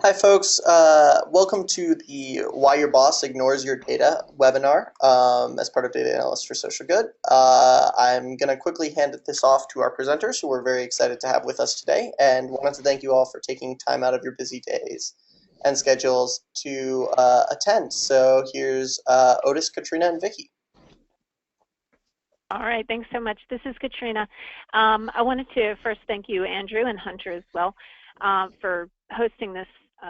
Hi, folks. Welcome to the Why Your Boss Ignores Your Data webinar as part of Data Analysts for Social Good. I'm going to quickly hand this off to our presenters, who we're very excited to have with us today, and wanted to thank you all for taking time out of your busy days and schedules to attend. So here's Otis, Katrina, and Vickie. All right, thanks so much. This is Katrina. I wanted to first thank you, Andrew, and Hunter as well, for hosting this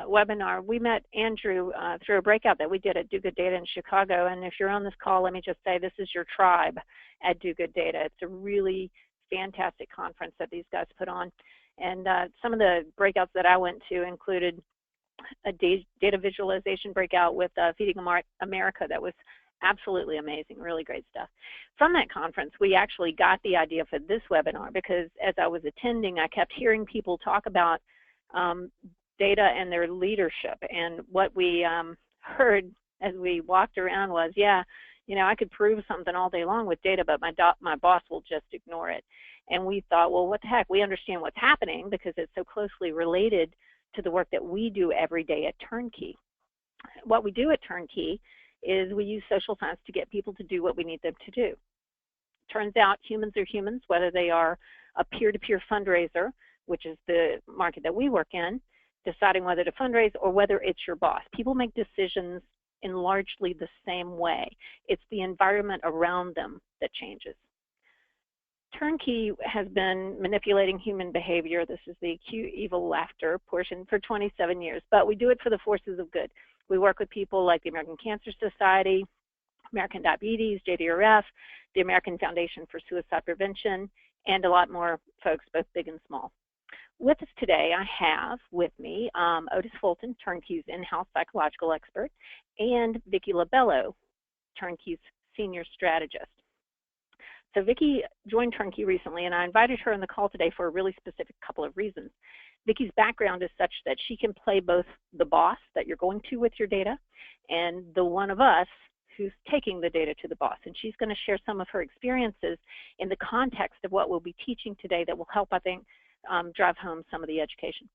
webinar. We met Andrew through a breakout that we did at Do Good Data in Chicago, and if you're on this call, let me just say this is your tribe at Do Good Data. It's a really fantastic conference that these guys put on, and some of the breakouts that I went to included a data visualization breakout with Feeding America that was absolutely amazing, really great stuff. From that conference, we actually got the idea for this webinar because as I was attending, I kept hearing people talk about data and their leadership. And what we heard as we walked around was, yeah, you know, I could prove something all day long with data, but my boss will just ignore it. And we thought, well, what the heck? We understand what's happening because it's so closely related to the work that we do every day at Turnkey. What we do at Turnkey is we use social science to get people to do what we need them to do. Turns out humans are humans, whether they are a peer-to-peer fundraiser, which is the market that we work in, deciding whether to fundraise, or whether it's your boss. People make decisions in largely the same way. It's the environment around them that changes. Turnkey has been manipulating human behavior. This is the cute, evil laughter portion for 27 years, but we do it for the forces of good. We work with people like the American Cancer Society, American Diabetes, JDRF, the American Foundation for Suicide Prevention, and a lot more folks, both big and small. With us today, I have with me Otis Fulton, Turnkey's in-house psychological expert, and Vickie LoBello, Turnkey's senior strategist. So Vickie joined Turnkey recently, and I invited her on the call today for a really specific couple of reasons. Vickie's background is such that she can play both the boss that you're going to with your data and the one of us who's taking the data to the boss. And she's going to share some of her experiences in the context of what we'll be teaching today that will help, I think, drive home some of the education.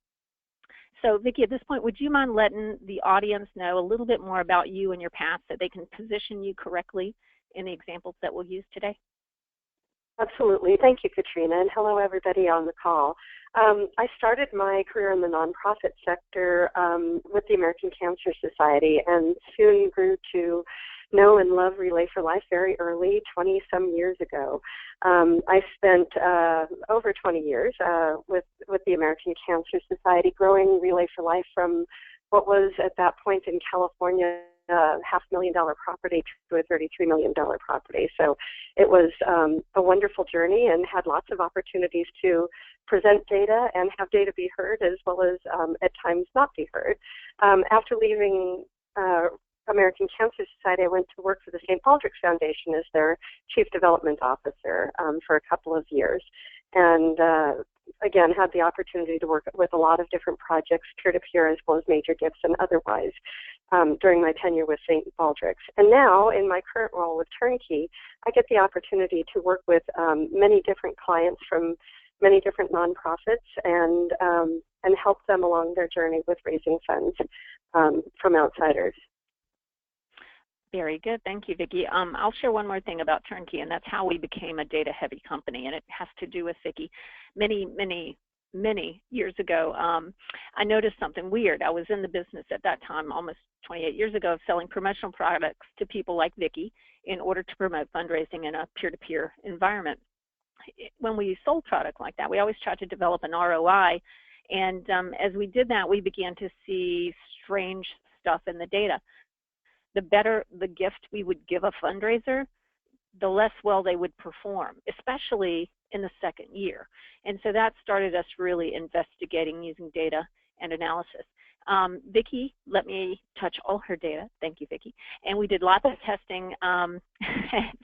So Vickie, at this point, would you mind letting the audience know a little bit more about you and your past so they can position you correctly in the examples that we'll use today? Absolutely. Thank you, Katrina, and hello, everybody on the call. I started my career in the nonprofit sector with the American Cancer Society and soon grew to know and love Relay for Life very early, 20-some years ago. I spent over 20 years with the American Cancer Society growing Relay for Life from what was at that point in California $500,000 property to a $33 million property. So it was a wonderful journey and had lots of opportunities to present data and have data be heard as well as at times not be heard. After leaving American Cancer Society, I went to work for the St. Baldricks Foundation as their Chief Development Officer for a couple of years. And again, had the opportunity to work with a lot of different projects, peer-to-peer as well as major gifts and otherwise during my tenure with St. Baldricks. And now, in my current role with Turnkey, I get the opportunity to work with many different clients from many different nonprofits and help them along their journey with raising funds from outsiders. Very good. Thank you, Vickie. I'll share one more thing about Turnkey, and that's how we became a data-heavy company, and it has to do with Vickie. Many years ago, I noticed something weird. I was in the business at that time, almost 28 years ago, of selling promotional products to people like Vickie in order to promote fundraising in a peer-to-peer environment. When we sold product like that, we always tried to develop an ROI, and as we did that, we began to see strange stuff in the data. The better the gift we would give a fundraiser, the less well they would perform, especially in the second year. And so that started us really investigating using data and analysis. Vickie let me touch all her data. Thank you, Vickie. And we did lots of testing,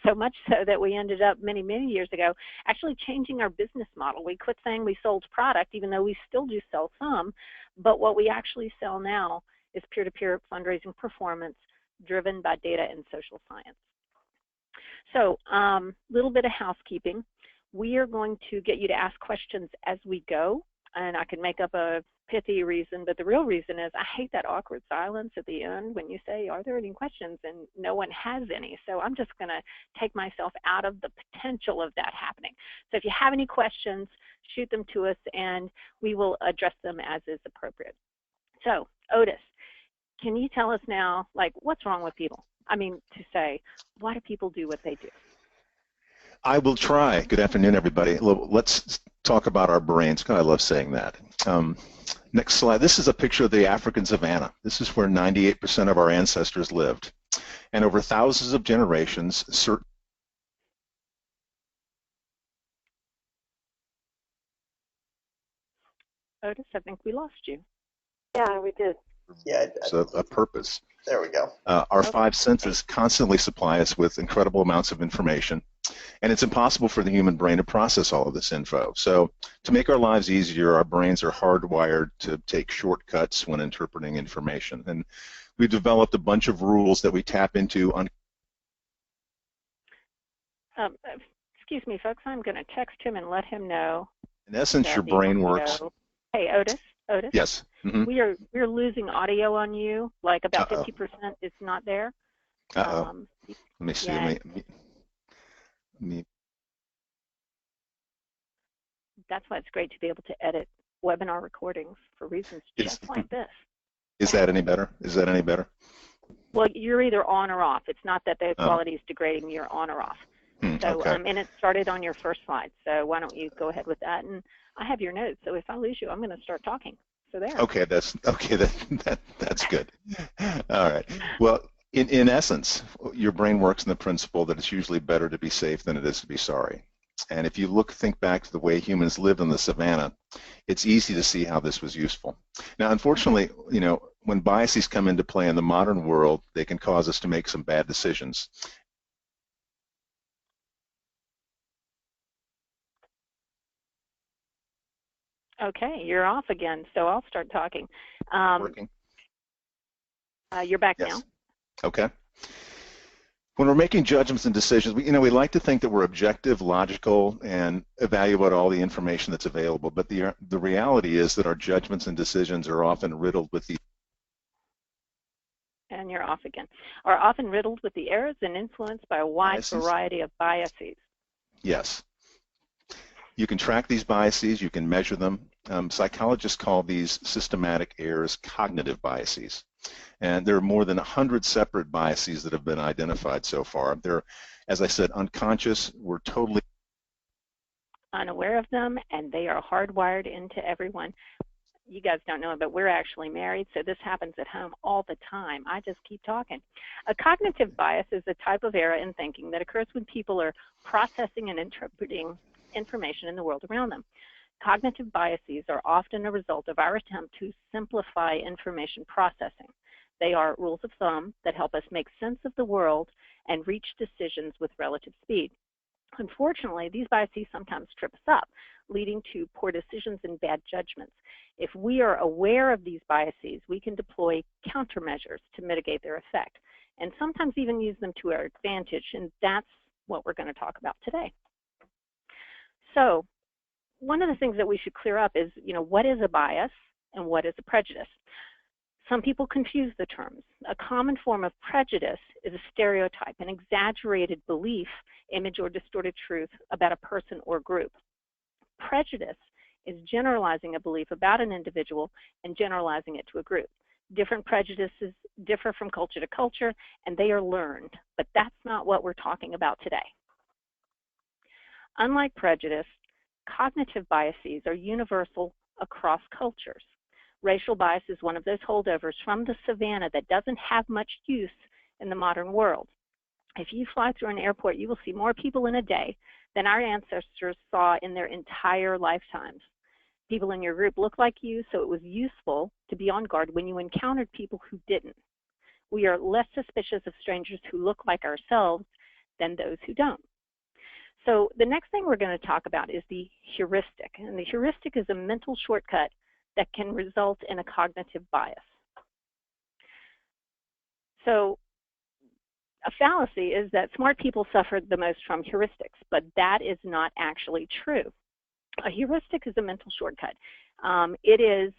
so much so that we ended up many years ago actually changing our business model. We quit saying we sold product, even though we still do sell some, but what we actually sell now is peer-to-peer fundraising performance driven by data and social science. So little bit of housekeeping. We are going to get you to ask questions as we go. and I can make up a pithy reason, but the real reason is I hate that awkward silence at the end when you say, are there any questions, and no one has any. So I'm just going to take myself out of the potential of that happening. So if you have any questions, shoot them to us, and we will address them as is appropriate. So Otis, can you tell us now, like, what's wrong with people? I mean, to say, why do people do what they do? I will try. Good afternoon, everybody. Let's talk about our brains. God, I love saying that. Next slide. This is a picture of the African savannah. This is where 98% of our ancestors lived. And over thousands of generations, Otis, I think we lost you. Yeah, we did. Yeah. So a purpose. There we go. Our five senses constantly supply us with incredible amounts of information, and it's impossible for the human brain to process all of this info. So to make our lives easier, our brains are hardwired to take shortcuts when interpreting information. And we've developed a bunch of rules that we tap into on. Excuse me, folks. I'm going to text him and let him know. In essence, your brain works. Hey, Otis. Otis? Yes. Mm-hmm. We're losing audio on you. Like about 50% is not there. Let me see. Yeah. Let me. That's why it's great to be able to edit webinar recordings for reasons just like this. Is that any better? Is that any better? Well, you're either on or off. It's not that the quality is degrading. You're on or off. So, okay. And it started on your first slide. So why don't you go ahead with that? And I have your notes. So if I lose you, I'm going to start talking. So there. Okay, that's okay. That's good. All right. Well, in essence, your brain works on the principle that it's usually better to be safe than it is to be sorry. And if you think back to the way humans lived in the savannah, it's easy to see how this was useful. Now, unfortunately, when biases come into play in the modern world, they can cause us to make some bad decisions. Okay, you're off again, so I'll start talking. Working. You're back yes. now. Okay. When we're making judgments and decisions, we like to think that we're objective, logical, and evaluate all the information that's available. But the reality is that our judgments and decisions are often riddled with the. And you're off again. Are often riddled with the errors and influenced by a wide variety of biases. Yes. You can track these biases, you can measure them. Psychologists call these systematic errors cognitive biases. And there are more than 100 separate biases that have been identified so far. They're, as I said, unconscious. We're totally unaware of them, and they are hardwired into everyone. You guys don't know it, but we're actually married, so this happens at home all the time. I just keep talking. A cognitive bias is a type of error in thinking that occurs when people are processing and interpreting information in the world around them. Cognitive biases are often a result of our attempt to simplify information processing. They are rules of thumb that help us make sense of the world and reach decisions with relative speed. Unfortunately, these biases sometimes trip us up, leading to poor decisions and bad judgments. If we are aware of these biases, we can deploy countermeasures to mitigate their effect, and sometimes even use them to our advantage, and that's what we're going to talk about today. So one of the things that we should clear up is, what is a bias and what is a prejudice? Some people confuse the terms. A common form of prejudice is a stereotype, an exaggerated belief, image, or distorted truth about a person or group. Prejudice is generalizing a belief about an individual and generalizing it to a group. Different prejudices differ from culture to culture, and they are learned, but that's not what we're talking about today. Unlike prejudice, cognitive biases are universal across cultures. Racial bias is one of those holdovers from the savannah that doesn't have much use in the modern world. If you fly through an airport, you will see more people in a day than our ancestors saw in their entire lifetimes. People in your group look like you, so it was useful to be on guard when you encountered people who didn't. We are less suspicious of strangers who look like ourselves than those who don't. So the next thing we're going to talk about is the heuristic. And the heuristic is a mental shortcut that can result in a cognitive bias. So a fallacy is that smart people suffer the most from heuristics, but that is not actually true. A heuristic is a mental shortcut. It is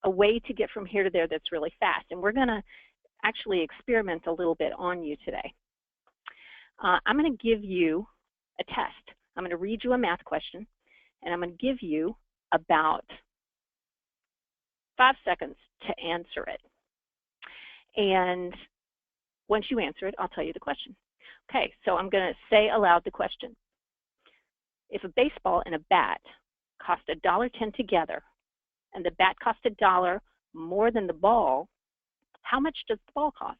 a way to get from here to there that's really fast. And we're going to actually experiment a little bit on you today. I'm going to give you a test. I'm going to read you a math question, and I'm going to give you about 5 seconds to answer it. And once you answer it, I'll tell you the question. Okay, so I'm going to say aloud the question. If a baseball and a bat cost $1.10 together, and the bat cost $1 more than the ball, how much does the ball cost?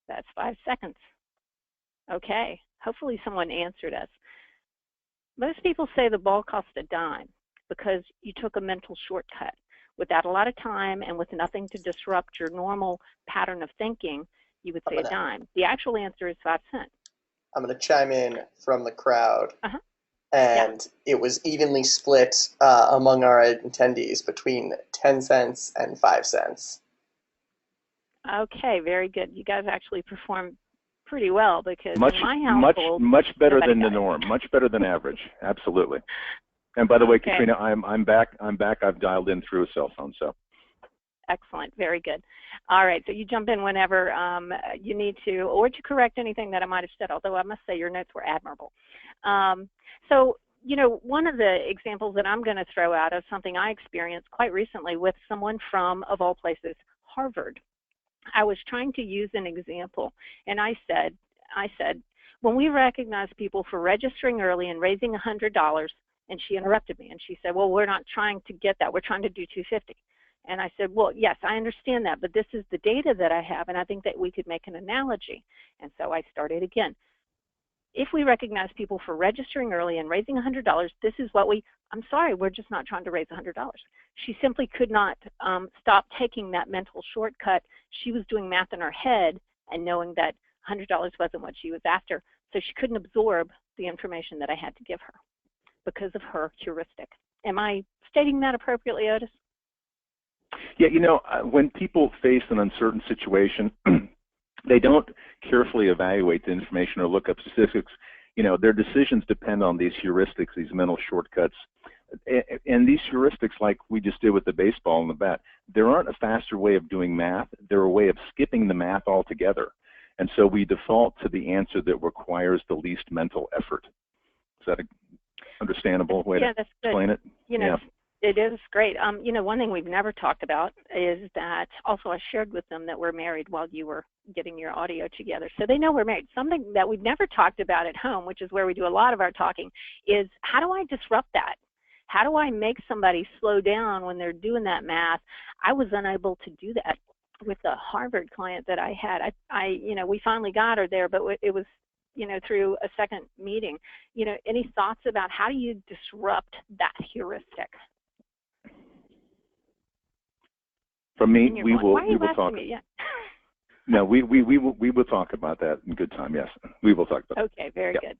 That's 5 seconds. Okay, hopefully someone answered us. Most people say the ball cost a dime because you took a mental shortcut. Without a lot of time and with nothing to disrupt your normal pattern of thinking, you would say a dime. The actual answer is 5 cents. I'm going to chime in from the crowd. And it was evenly split among our attendees between 10 cents and 5 cents. Okay, very good. You guys actually performed pretty well because in my household, much better than the norm, much better than average. Absolutely. And by the way, Katrina, I'm back. I've dialed in through a cell phone, so. Excellent, very good. All right, so you jump in whenever you need to, or to correct anything that I might have said, although I must say your notes were admirable. So, you know, one of the examples that I'm going to throw out is something I experienced quite recently with someone from, of all places, Harvard. I was trying to use an example, and I said, when we recognize people for registering early and raising $100, and she interrupted me, and she said, well, we're not trying to get that. We're trying to do $250. And I said, well, yes, I understand that, but this is the data that I have, and I think that we could make an analogy. And so I started again. If we recognize people for registering early and raising $100, this is what I'm sorry, we're just not trying to raise $100. She simply could not stop taking that mental shortcut. She was doing math in her head and knowing that $100 wasn't what she was after, so she couldn't absorb the information that I had to give her because of her heuristic. Am I stating that appropriately, Otis? Yeah, you know, when people face an uncertain situation, they don't carefully evaluate the information or look up statistics. You know, their decisions depend on these heuristics, these mental shortcuts. And these heuristics, like we just did with the baseball and the bat, there aren't a faster way of doing math. They're a way of skipping the math altogether. And so we default to the answer that requires the least mental effort. Is that an understandable way to explain it? You know, it is great. You know, one thing we've never talked about is that, also I shared with them that we're married while you were getting your audio together. So they know we're married. Something that we've never talked about at home, which is where we do a lot of our talking, is how do I disrupt that? How do I make somebody slow down when they're doing that math? I was unable to do that with the Harvard client that I had. You know, we finally got her there, but it was, you know, through a second meeting. You know, any thoughts about how do you disrupt that heuristic? From me, we will talk. Yeah. No, we will talk about that in good time. Yes, we will talk about. Okay, very good.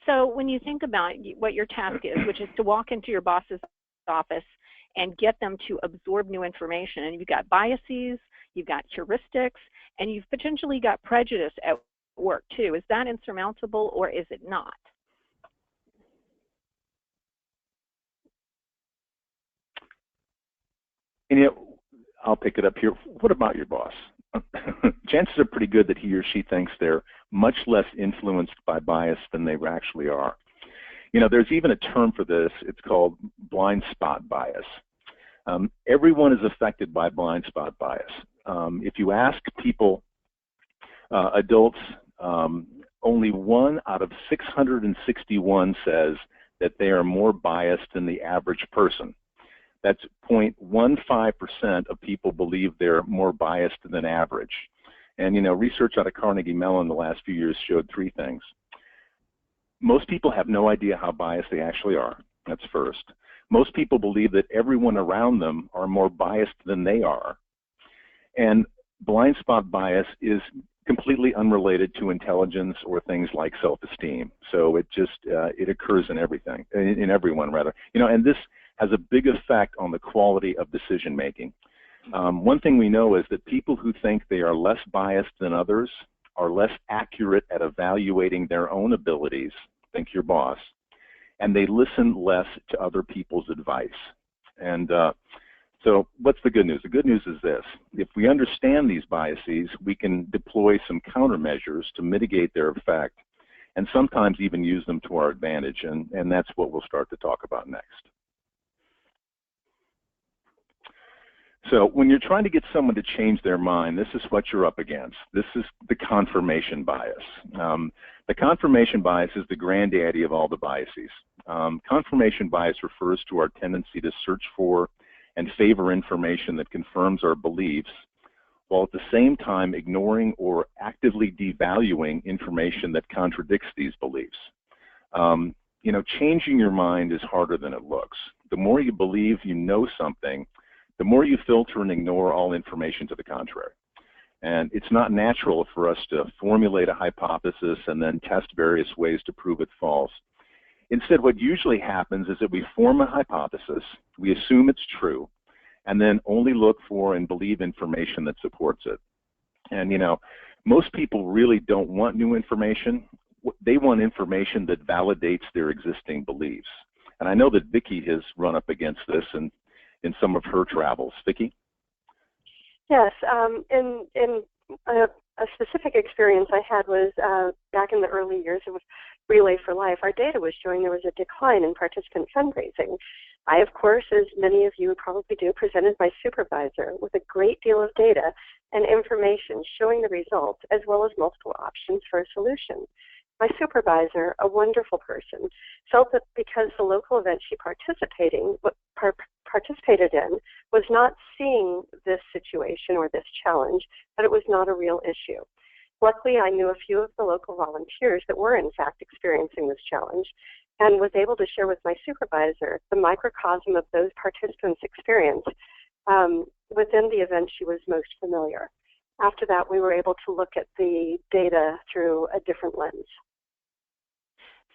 So when you think about what your task is, which is to walk into your boss's office and get them to absorb new information, and you've got biases, you've got heuristics, and you've potentially got prejudice at work too. Is that insurmountable or is it not? And yet, I'll pick it up here. What about your boss? Chances are pretty good that he or she thinks they're much less influenced by bias than they actually are. You know, there's even a term for this. It's called blind spot bias. Everyone is affected by blind spot bias. If you ask people, adults, only 1 out of 661 says that they are more biased than the average person. That's 0.15% of people believe they're more biased than average. And, you know, research out of Carnegie Mellon the last few years showed 3 things. Most people have no idea how biased they actually are. That's first. Most people believe that everyone around them are more biased than they are. And blind spot bias is completely unrelated to intelligence or things like self-esteem. So it just, it occurs in everything, in everyone rather. You know, and this has a big effect on the quality of decision making. One thing we know is that people who think they are less biased than others are less accurate at evaluating their own abilities, think your boss, and they listen less to other people's advice. And so what's the good news? The good news is this. If we understand these biases, we can deploy some countermeasures to mitigate their effect and sometimes even use them to our advantage. And that's what we'll start to talk about next. So when you're trying to get someone to change their mind, this is what you're up against. This is the confirmation bias. The confirmation bias is the granddaddy of all the biases. Confirmation bias refers to our tendency to search for and favor information that confirms our beliefs, while at the same time ignoring or actively devaluing information that contradicts these beliefs. You know, changing your mind is harder than it looks. The more you believe you know something, the more you filter and ignore all information to the contrary. And it's not natural for us to formulate a hypothesis and then test various ways to prove it false. Instead, what usually happens is that we form a hypothesis, we assume it's true, and then only look for and believe information that supports it. And you know, most people really don't want new information. They want information that validates their existing beliefs. And I know that Vickie has run up against this in some of her travels. Vickie? Yes, in a specific experience I had was back in the early years of Relay for Life. Our data was showing there was a decline in participant fundraising. I, of course, as many of you probably do, presented my supervisor with a great deal of data and information showing the results, as well as multiple options for a solution. My supervisor, a wonderful person, felt that because the local event she participated in was not seeing this situation or this challenge, that it was not a real issue. Luckily, I knew a few of the local volunteers that were in fact experiencing this challenge and was able to share with my supervisor the microcosm of those participants' experience within the event she was most familiar. After that, we were able to look at the data through a different lens.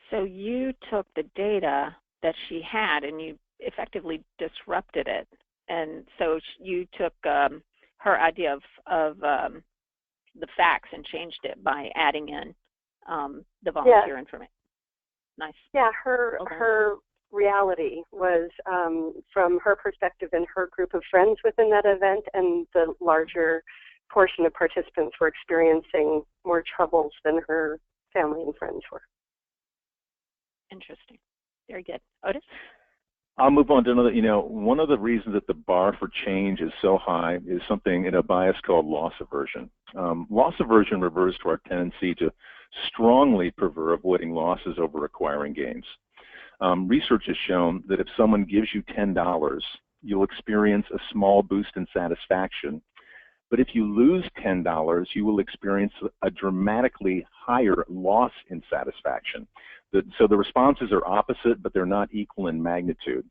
So you took the data that she had and you effectively disrupted it. And so you took her idea of the facts and changed it by adding in the volunteer information. Nice. Yeah, her reality was from her perspective and her group of friends within that event, and the larger portion of participants were experiencing more troubles than her family and friends were. Interesting. Very good. Otis? I'll move on to another. You know, one of the reasons that the bar for change is so high is something in a bias called loss aversion. Loss aversion refers to our tendency to strongly prefer avoiding losses over acquiring gains. Research has shown that if someone gives you $10, you'll experience a small boost in satisfaction. But if you lose $10, you will experience a dramatically higher loss in satisfaction. So the responses are opposite, but they're not equal in magnitude.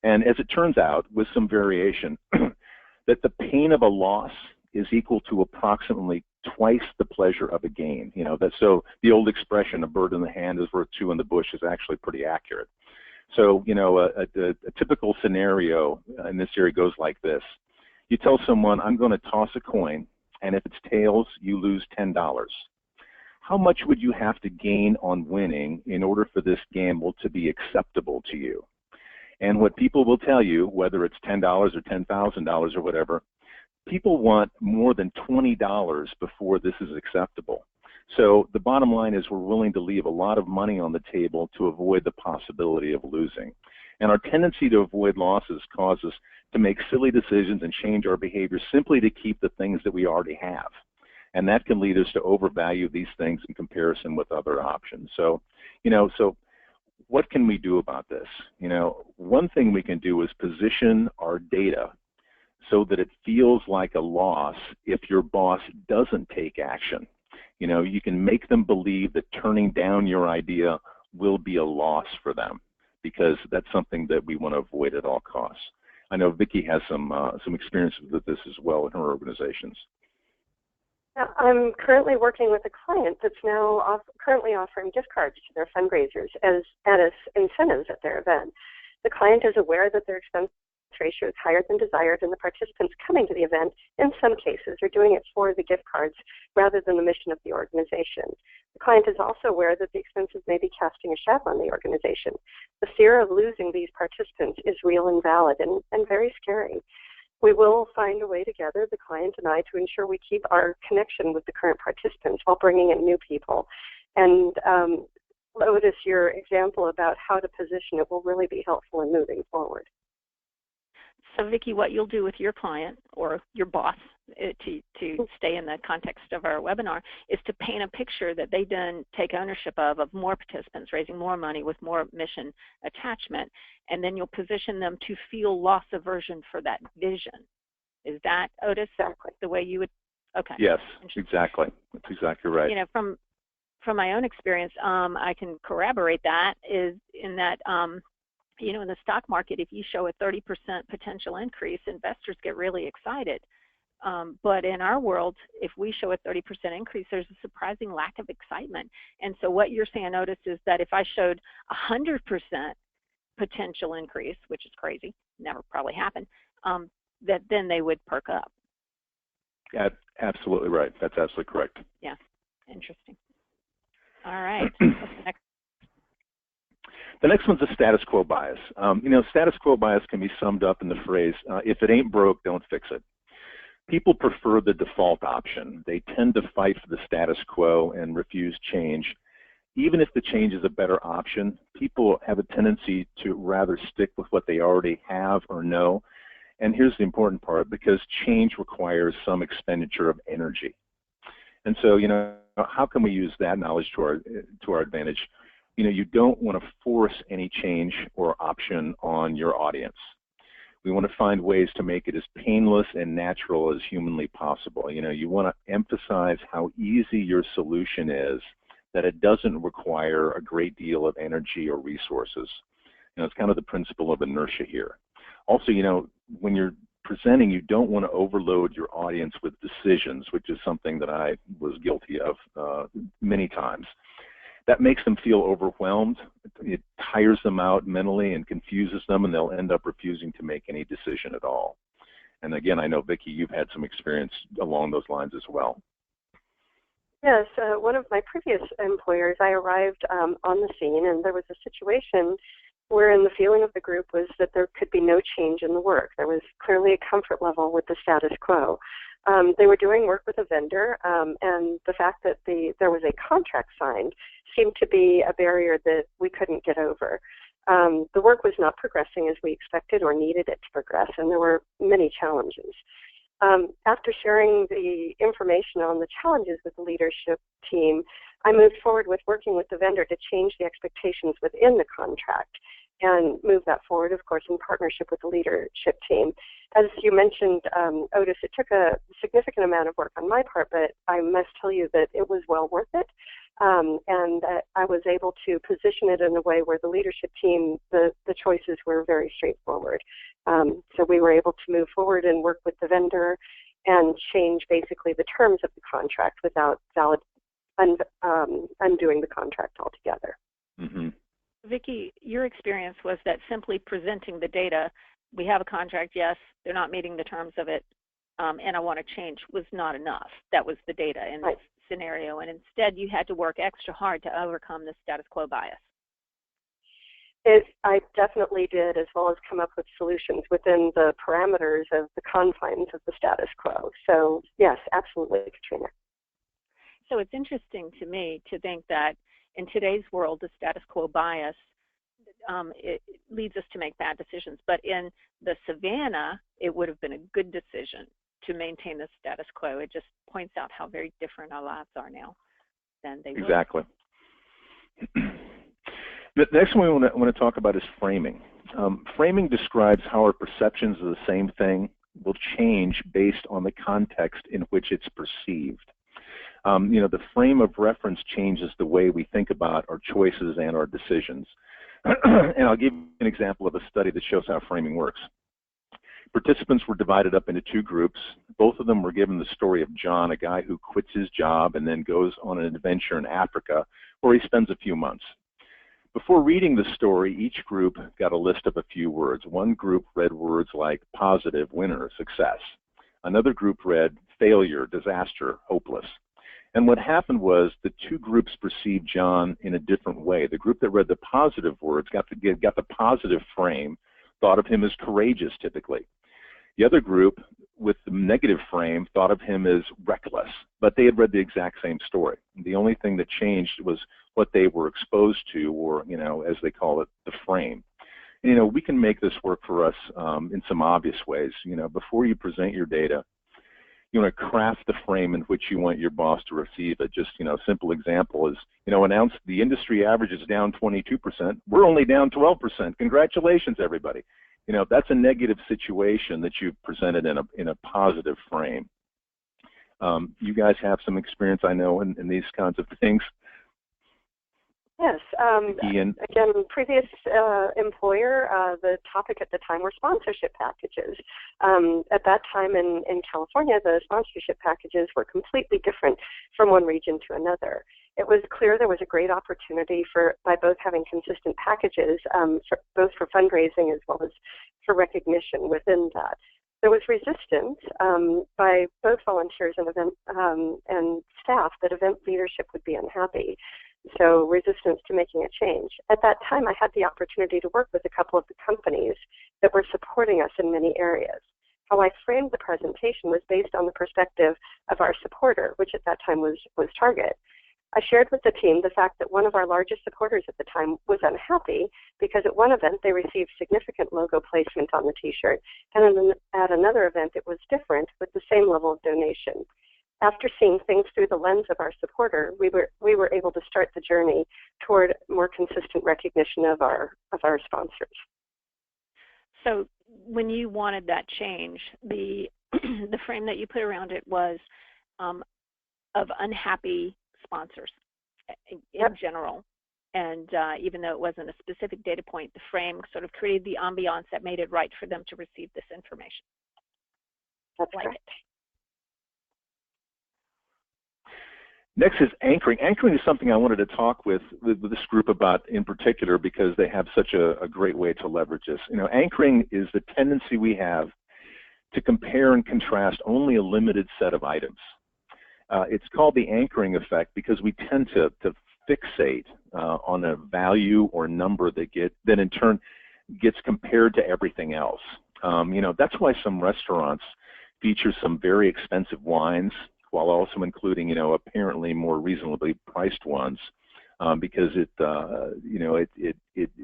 And as it turns out, with some variation, that the pain of a loss is equal to approximately twice the pleasure of a gain. You know, so the old expression, a bird in the hand is worth two in the bush, is actually pretty accurate. So, you know, a typical scenario in this area goes like this. You tell someone, I'm going to toss a coin, and if it's tails, you lose $10. How much would you have to gain on winning in order for this gamble to be acceptable to you? And what people will tell you, whether it's $10 or $10,000 or whatever, people want more than $20 before this is acceptable. So the bottom line is we're willing to leave a lot of money on the table to avoid the possibility of losing. And our tendency to avoid losses causes us to make silly decisions and change our behavior simply to keep the things that we already have. And that can lead us to overvalue these things in comparison with other options. So, you know, so what can we do about this? You know, one thing we can do is position our data so that it feels like a loss if your boss doesn't take action. You know, you can make them believe that turning down your idea will be a loss for them, because that's something that we want to avoid at all costs. I know Vickie has some experience with this as well in her organizations. I'm currently working with a client that's now currently offering gift cards to their fundraisers as incentives at their event. The client is aware that they're expensive ratio is higher than desired, and the participants coming to the event, in some cases, are doing it for the gift cards rather than the mission of the organization. The client is also aware that the expenses may be casting a shadow on the organization. The fear of losing these participants is real and valid and very scary. We will find a way together, the client and I, to ensure we keep our connection with the current participants while bringing in new people. And Otis, your example about how to position it will really be helpful in moving forward. So Vickie, what you'll do with your client or your boss, to stay in the context of our webinar, is to paint a picture that they then take ownership of more participants, raising more money with more mission attachment, and then you'll position them to feel loss aversion for that vision. Is that, Otis, exactly the way you would? Okay. Yes, exactly. That's exactly right. You know, from my own experience, I can corroborate that, is in that you know, in the stock market, if you show a 30% potential increase, investors get really excited. But in our world, if we show a 30% increase, there's a surprising lack of excitement. And so what you're saying, Otis, is that if I showed 100% potential increase, which is crazy, never probably happen, that then they would perk up. Yeah, absolutely right. That's absolutely correct. Yeah, interesting. All right. What's the next? The next one's a status quo bias. You know, status quo bias can be summed up in the phrase, if it ain't broke, don't fix it. People prefer the default option. They tend to fight for the status quo and refuse change. Even if the change is a better option, people have a tendency to rather stick with what they already have or know. And here's the important part, because change requires some expenditure of energy. And so, you know, how can we use that knowledge to our advantage? You know, you don't want to force any change or option on your audience. We want to find ways to make it as painless and natural as humanly possible. You know, you want to emphasize how easy your solution is, that it doesn't require a great deal of energy or resources. You know, it's kind of the principle of inertia here. Also, you know, when you're presenting, you don't want to overload your audience with decisions, which is something that I was guilty of many times. That makes them feel overwhelmed. It tires them out mentally and confuses them, and they'll end up refusing to make any decision at all. And again, I know, Vickie, you've had some experience along those lines as well. Yes, one of my previous employers, I arrived on the scene, and there was a situation wherein the feeling of the group was that there could be no change in the work. There was clearly a comfort level with the status quo. They were doing work with a vendor, and the fact that there was a contract signed seemed to be a barrier that we couldn't get over. The work was not progressing as we expected or needed it to progress, and there were many challenges. After sharing the information on the challenges with the leadership team, I moved forward with working with the vendor to change the expectations within the contract and move that forward, of course, in partnership with the leadership team. As you mentioned, Otis, it took a significant amount of work on my part, but I must tell you that it was well worth it. And I was able to position it in a way where the leadership team, the choices were very straightforward. So we were able to move forward and work with the vendor and change basically the terms of the contract without undoing the contract altogether. Mm-hmm. Vickie, your experience was that simply presenting the data, we have a contract, yes, they're not meeting the terms of it, and I want to change, was not enough. That was the data in this scenario, and instead you had to work extra hard to overcome the status quo bias. I definitely did, as well as come up with solutions within the parameters of the confines of the status quo. So yes, absolutely, Katrina. So it's interesting to me to think that in today's world, the status quo bias, it leads us to make bad decisions. But in the savannah, it would have been a good decision to maintain the status quo. It just points out how very different our lives are now than they were. Exactly. The next one we want to talk about is framing. Framing describes how our perceptions of the same thing will change based on the context in which it's perceived. You know, the frame of reference changes the way we think about our choices and our decisions. And I'll give you an example of a study that shows how framing works. Participants were divided up into two groups. Both of them were given the story of John, a guy who quits his job and then goes on an adventure in Africa where he spends a few months. Before reading the story, each group got a list of a few words. One group read words like positive, winner, success. Another group read failure, disaster, hopeless. And what happened was the two groups perceived John in a different way. The group that read the positive words got the positive frame, thought of him as courageous typically. The other group with the negative frame thought of him as reckless, but they had read the exact same story. The only thing that changed was what they were exposed to, or, as they call it, the frame. And, we can make this work for us in some obvious ways. Before you present your data, you want to craft the frame in which you want your boss to receive it. Just, a simple example is, announce the industry average is down 22%. We're only down 12%. Congratulations, everybody. That's a negative situation that you've presented in a positive frame. You guys have some experience, I know, in these kinds of things. Yes. Again, previous employer, the topic at the time were sponsorship packages. At that time in California, the sponsorship packages were completely different from one region to another. It was clear there was a great opportunity by both having consistent packages, both for fundraising as well as for recognition within that. There was resistance by both volunteers and event and staff that event leadership would be unhappy. So resistance to making a change. At that time, I had the opportunity to work with a couple of the companies that were supporting us in many areas. How I framed the presentation was based on the perspective of our supporter, which at that time was Target. I shared with the team the fact that one of our largest supporters at the time was unhappy because at one event they received significant logo placement on the t-shirt, and then at another event it was different with the same level of donation. After seeing things through the lens of our supporter, we were able to start the journey toward more consistent recognition of our sponsors. So when you wanted that change, the the frame that you put around it was of unhappy sponsors in general. And even though it wasn't a specific data point, the frame sort of created the ambiance that made it right for them to receive this information. That's right. Next is anchoring. Anchoring is something I wanted to talk with this group about in particular because they have such a great way to leverage this. Anchoring is the tendency we have to compare and contrast only a limited set of items. It's called the anchoring effect because we tend to fixate on a value or number that in turn gets compared to everything else. That's why some restaurants feature some very expensive wines while also including, apparently more reasonably priced ones, because it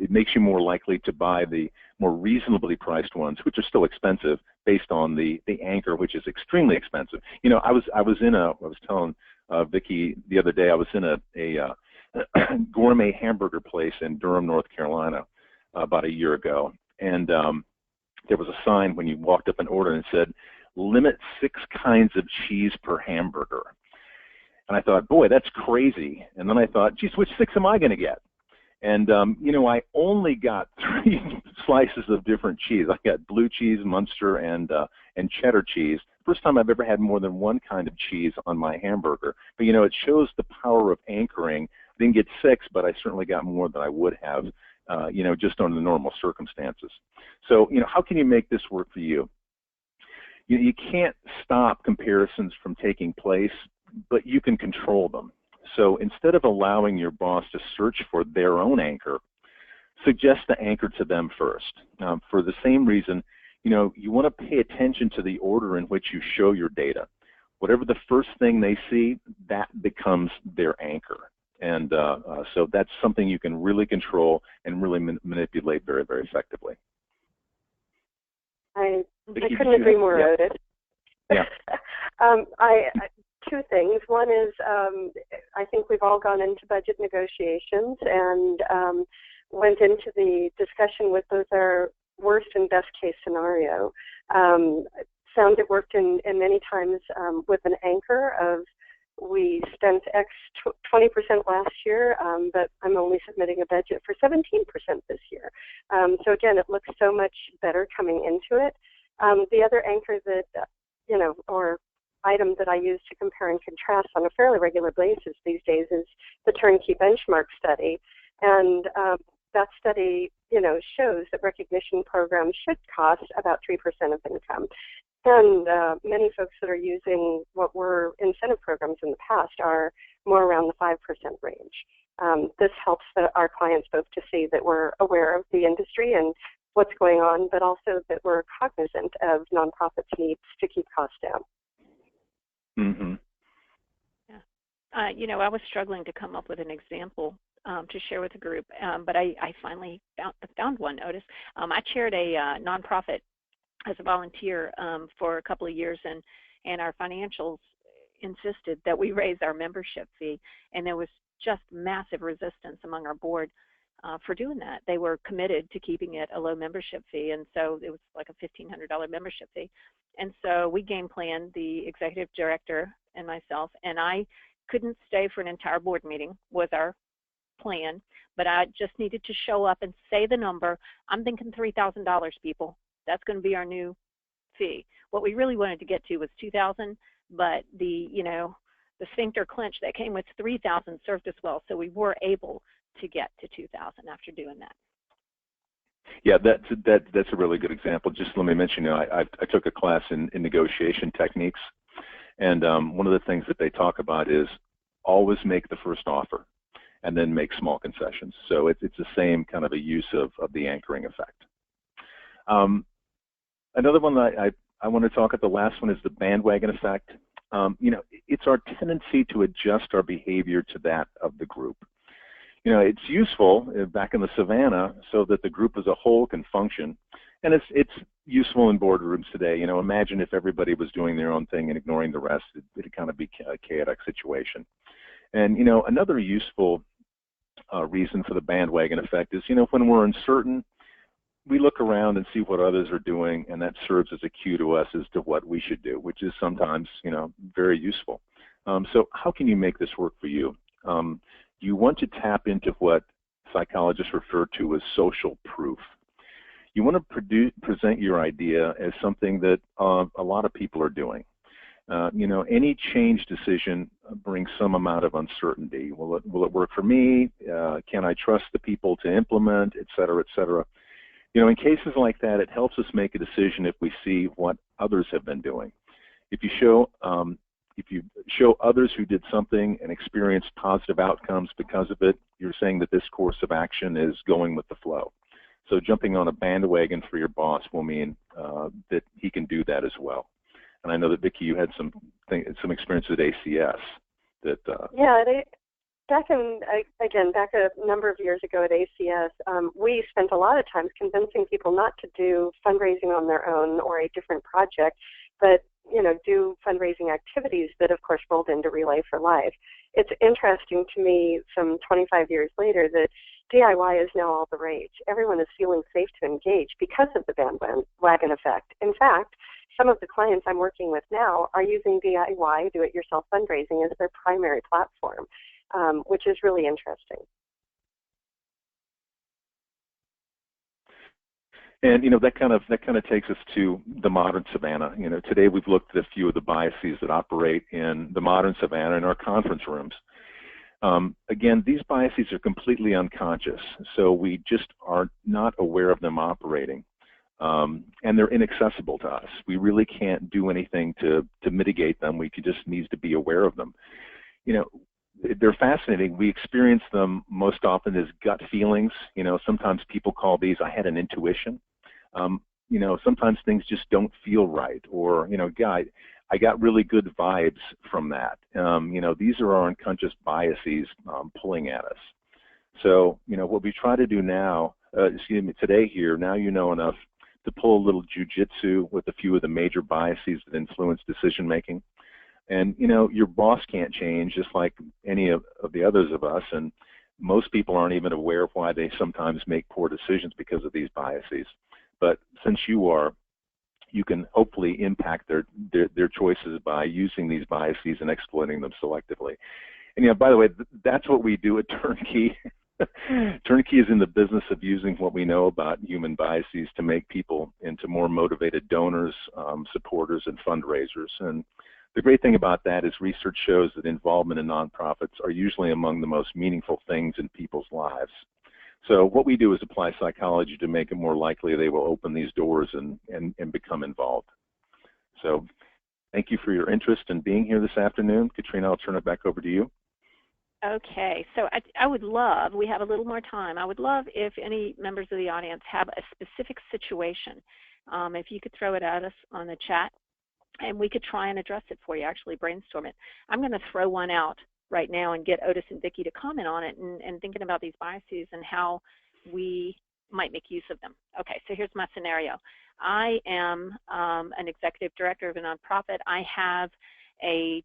makes you more likely to buy the more reasonably priced ones, which are still expensive, based on the anchor, which is extremely expensive. I was telling Vickie the other day, I was in a gourmet hamburger place in Durham, North Carolina, about a year ago, and there was a sign when you walked up and ordered and said, limit 6 kinds of cheese per hamburger. And I thought, boy, that's crazy. And then I thought, geez, which 6 am I going to get? And, I only got 3 slices of different cheese. I got blue cheese, Munster, and cheddar cheese. First time I've ever had more than one kind of cheese on my hamburger. But, it shows the power of anchoring. I didn't get 6, but I certainly got more than I would have, just under the normal circumstances. So, how can you make this work for you? You can't stop comparisons from taking place, but you can control them. So instead of allowing your boss to search for their own anchor, suggest the anchor to them first. For the same reason, you want to pay attention to the order in which you show your data. Whatever the first thing they see, that becomes their anchor. And so that's something you can really control and really manipulate very, very effectively. I couldn't agree more, Otis. Yeah. Two things. One is I think we've all gone into budget negotiations and went into the discussion with both our worst and best case scenario. Found it worked in many times with an anchor of we spent X 20% last year, but I'm only submitting a budget for 17% this year. So again, it looks so much better coming into it. The other anchor that, or item that I use to compare and contrast on a fairly regular basis these days is the Turnkey benchmark study. And that study, shows that recognition programs should cost about 3% of income. And many folks that are using what were incentive programs in the past are more around the 5% range. This helps our clients both to see that we're aware of the industry and what's going on, but also that we're cognizant of nonprofits' needs to keep costs down. Mm-hmm. Yeah. I was struggling to come up with an example to share with the group, but I finally found one, Otis. I chaired a nonprofit as a volunteer for a couple of years, and our financials insisted that we raise our membership fee, and there was just massive resistance among our board for doing that. They were committed to keeping it a low membership fee, and so it was like a $1,500 membership fee. And so we game planned, the executive director and myself, and I couldn't stay for an entire board meeting was our plan, but I just needed to show up and say the number. I'm thinking $3,000, people. That's going to be our new fee. What we really wanted to get to was $2,000, but the sphincter clench that came with $3,000 served us well, so we were able to get to $2,000 after doing that. Yeah, that's a really good example. Just let me mention, I took a class in negotiation techniques, and one of the things that they talk about is always make the first offer and then make small concessions. So it's the same kind of a use of the anchoring effect. Another one that I want to talk about, the last one, is the bandwagon effect. It's our tendency to adjust our behavior to that of the group. It's useful back in the savannah so that the group as a whole can function, and it's useful in boardrooms today. Imagine if everybody was doing their own thing and ignoring the rest. It'd kind of be a chaotic situation. And another useful reason for the bandwagon effect is when we're uncertain, we look around and see what others are doing, and that serves as a cue to us as to what we should do, which is sometimes very useful. So how can you make this work for you? You want to tap into what psychologists refer to as social proof. You want to present your idea as something that a lot of people are doing. Any change decision brings some amount of uncertainty. Will it work for me? Can I trust the people to implement, et cetera, et cetera? In cases like that, it helps us make a decision if we see what others have been doing. If you show others who did something and experienced positive outcomes because of it, you're saying that this course of action is going with the flow. So jumping on a bandwagon for your boss will mean that he can do that as well. And I know that Vickie, you had some experience with ACS. Back a number of years ago at ACS, we spent a lot of time convincing people not to do fundraising on their own or a different project, but do fundraising activities that, of course, rolled into Relay for Life. It's interesting to me, some 25 years later, that DIY is now all the rage. Everyone is feeling safe to engage because of the bandwagon effect. In fact, some of the clients I'm working with now are using DIY, do-it-yourself fundraising, as their primary platform, which is really interesting. And that kind of takes us to the modern savannah. Today we've looked at a few of the biases that operate in the modern savannah in our conference rooms. Again, these biases are completely unconscious, so we just are not aware of them operating, and they're inaccessible to us. We really can't do anything to mitigate them. We just need to be aware of them. They're fascinating. We experience them most often as gut feelings. Sometimes people call these, I had an intuition. Sometimes things just don't feel right, or, I got really good vibes from that. These are our unconscious biases pulling at us. So, what we try to do now, today here, now you know enough to pull a little jujitsu with a few of the major biases that influence decision making. And, your boss can't change, just like any of the others of us, and most people aren't even aware of why they sometimes make poor decisions because of these biases. But since you are, you can hopefully impact their choices by using these biases and exploiting them selectively. And, by the way, that's what we do at Turnkey. Turnkey is in the business of using what we know about human biases to make people into more motivated donors, supporters, and fundraisers. And The great thing about that is research shows that involvement in nonprofits are usually among the most meaningful things in people's lives. So what we do is apply psychology to make it more likely they will open these doors and become involved. So thank you for your interest in being here this afternoon. Katrina, I'll turn it back over to you. Okay, so I would love, we have a little more time, I would love if any members of the audience have a specific situation. If you could throw it at us on the chat, and we could try and address it for you, actually brainstorm it. I'm going to throw one out right now and get Otis and Vickie to comment on it and thinking about these biases and how we might make use of them. Okay, so here's my scenario. I am an executive director of a nonprofit. I have a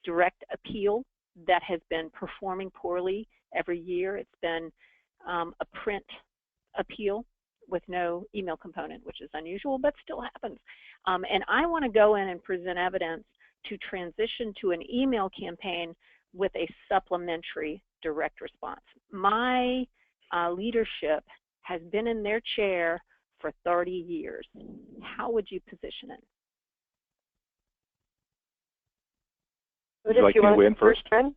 direct appeal that has been performing poorly every year. It's been a print appeal with no email component, which is unusual, but still happens. And I want to go in and present evidence to transition to an email campaign with a supplementary direct response. My leadership has been in their chair for 30 years. How would you position it? Would you like me to weigh in first? No,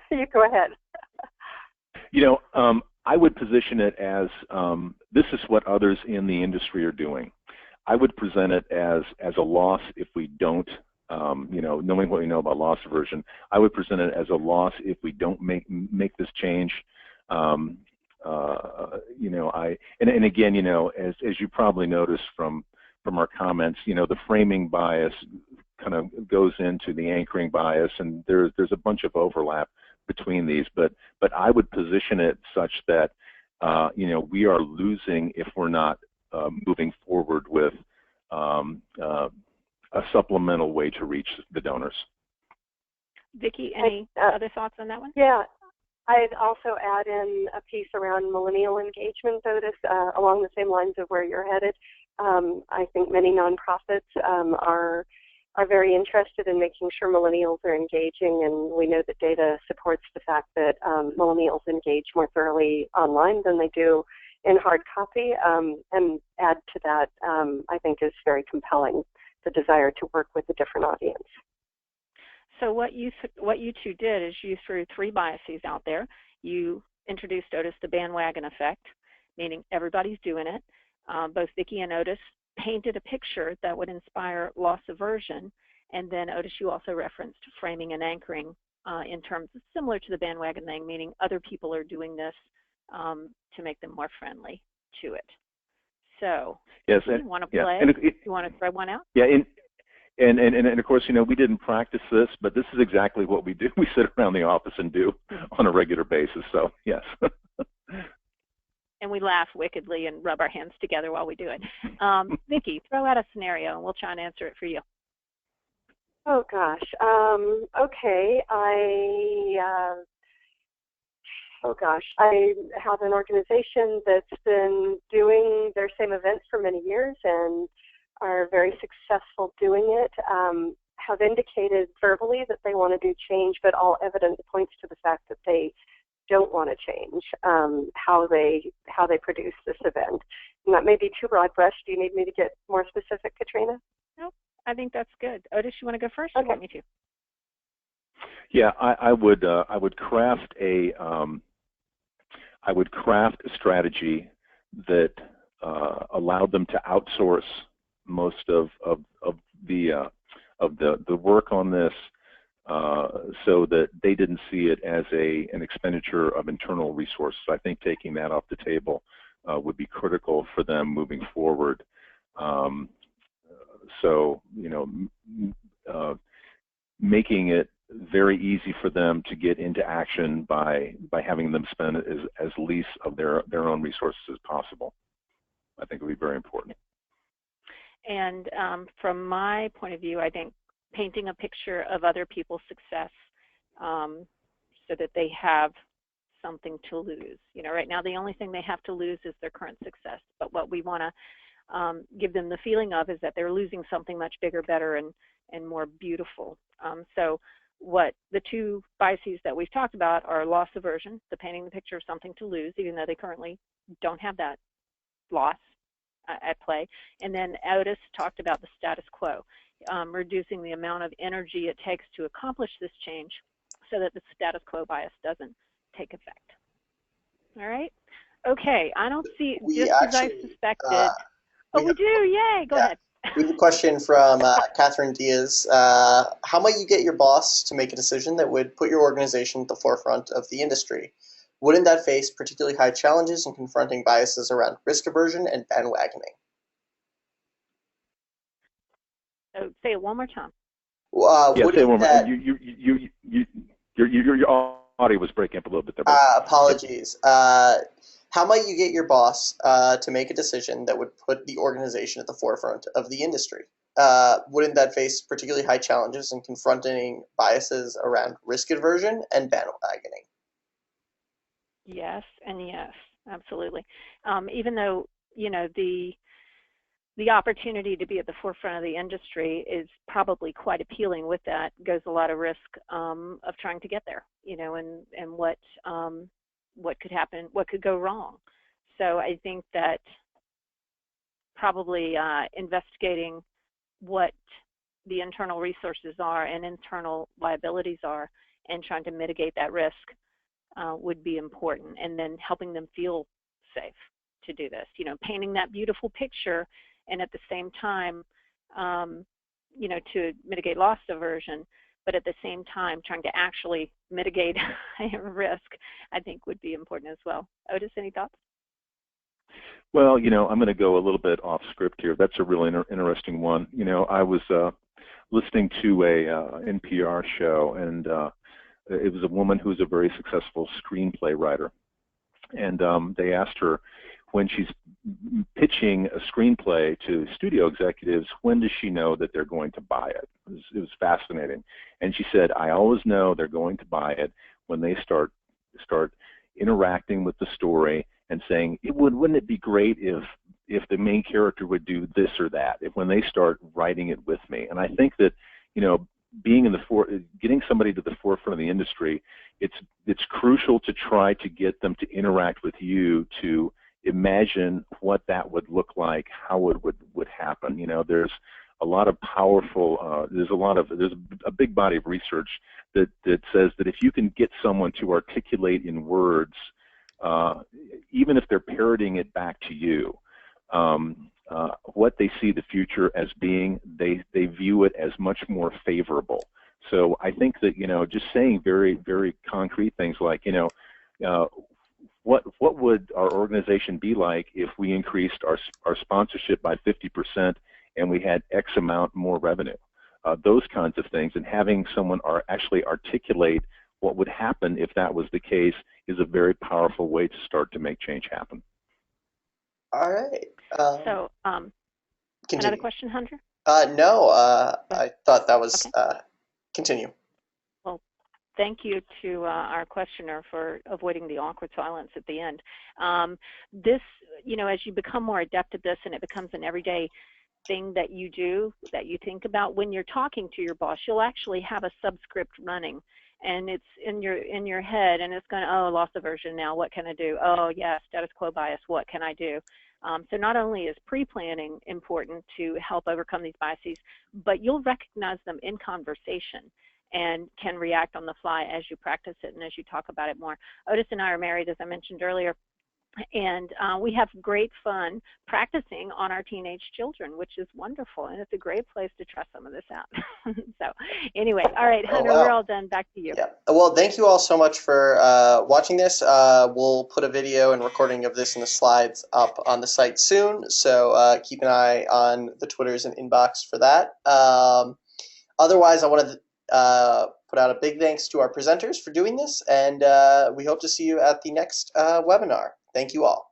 you go ahead. You know, I would position it as this is what others in the industry are doing. I would present it as a loss if we don't, you know, knowing what we know about loss aversion, I would present it as a loss if we don't make this change. You know, and again, you know, as you probably noticed from our comments, you know, the framing bias kind of goes into the anchoring bias, and there's a bunch of overlap between these, but I would position it such that you know, we are losing if we're not moving forward with a supplemental way to reach the donors. Vickie, any other thoughts on that one? Yeah, I'd also add in a piece around millennial engagement, Otis, along the same lines of where you're headed. I think many nonprofits are very interested in making sure millennials are engaging, and we know that data supports the fact that millennials engage more thoroughly online than they do in hard copy, and add to that, I think is very compelling, the desire to work with a different audience. So what you two did is you threw three biases out there. You introduced, Otis, the bandwagon effect, meaning everybody's doing it. Both Vickie and Otis painted a picture that would inspire loss aversion, and then Otis, you also referenced framing and anchoring in terms of similar to the bandwagon thing, meaning other people are doing this to make them more friendly to it. So, yes, you want to play? Yeah, you want to throw one out? Yeah, and of course, you know, we didn't practice this, but this is exactly what we do. We sit around the office and do on a regular basis. So, yes. And we laugh wickedly and rub our hands together while we do it. Vickie, throw out a scenario, and we'll try and answer it for you. Oh, gosh. Okay. I have an organization that's been doing their same events for many years and are very successful doing it, have indicated verbally that they want to do change, but all evidence points to the fact that they don't want to change how they produce this event. And that may be too broad brush. Do you need me to get more specific, Katrina? Nope, I think that's good. Otis, you want to go first? Okay. Or you want me to? Yeah, I would craft a strategy that allowed them to outsource most of the work on this, so that they didn't see it as an expenditure of internal resources. I think taking that off the table would be critical for them moving forward. So, you know, making it very easy for them to get into action by having them spend as least of their own resources as possible. I think it would be very important. And from my point of view, I think painting a picture of other people's success so that they have something to lose. You know, right now the only thing they have to lose is their current success. But what we want to give them the feeling of is that they're losing something much bigger, better, and more beautiful. So what the two biases that we've talked about are loss aversion, the painting the picture of something to lose, even though they currently don't have that loss at play. And then Otis talked about the status quo. reducing the amount of energy it takes to accomplish this change so that the status quo bias doesn't take effect. All right? Okay, I don't see, just as I suspected. We do, yay, go ahead. We have a question from Catherine Diaz. How might you get your boss to make a decision that would put your organization at the forefront of the industry? Wouldn't that face particularly high challenges in confronting biases around risk aversion and bandwagoning? So say it one more time. Yeah, say it one more time. Your audio was breaking up a little bit there. Apologies. How might you get your boss to make a decision that would put the organization at the forefront of the industry? Wouldn't that face particularly high challenges in confronting biases around risk aversion and bandwagoning? Yes, and yes, absolutely. Even though, you know, the opportunity to be at the forefront of the industry is probably quite appealing, with that goes a lot of risk of trying to get there, you know, and what could happen, what could go wrong. So I think that probably investigating what the internal resources are and internal liabilities are and trying to mitigate that risk would be important, and then helping them feel safe to do this, you know, painting that beautiful picture, and at the same time, you know, to mitigate loss aversion, but at the same time trying to actually mitigate risk, I think would be important as well. Otis, any thoughts? Well, you know, I'm going to go a little bit off script here. That's a really interesting one. You know, I was listening to a NPR show, and it was a woman who's a very successful screenplay writer. And they asked her, when she's pitching a screenplay to studio executives, when does she know that they're going to buy it? It was fascinating. And she said, I always know they're going to buy it when they start interacting with the story and saying, wouldn't it be great if the main character would do this or that, when they start writing it with me. And I think that, you know, being in getting somebody to the forefront of the industry, it's crucial to try to get them to interact with you, to imagine what that would look like, how it would happen. You know, there's a lot of powerful, there's a big body of research that says that if you can get someone to articulate in words, even if they're parroting it back to you, what they see the future as being, they view it as much more favorable. So I think that, you know, just saying very, very concrete things like, you know, what would our organization be like if we increased our sponsorship by 50% and we had X amount more revenue? Those kinds of things, and having someone actually articulate what would happen if that was the case is a very powerful way to start to make change happen. All right. So, another question, Hunter? No, I thought that was, okay. Continue. Well, thank you to our questioner for avoiding the awkward silence at the end. This, you know, as you become more adept at this and it becomes an everyday thing that you do, that you think about, when you're talking to your boss, you'll actually have a subscript running, and it's in your head, and it's going, oh, loss aversion now, what can I do? Oh, yeah, status quo bias, what can I do? So not only is pre-planning important to help overcome these biases, but you'll recognize them in conversation and can react on the fly as you practice it and as you talk about it more. Otis and I are married, as I mentioned earlier, and we have great fun practicing on our teenage children, which is wonderful, and it's a great place to try some of this out. So anyway, all right, Hunter, we're all done. Back to you. Yeah. Well, thank you all so much for watching this. We'll put a video and recording of this in the slides up on the site soon, so keep an eye on the Twitters and inbox for that. Otherwise, I want to put out a big thanks to our presenters for doing this, and we hope to see you at the next webinar. Thank you all.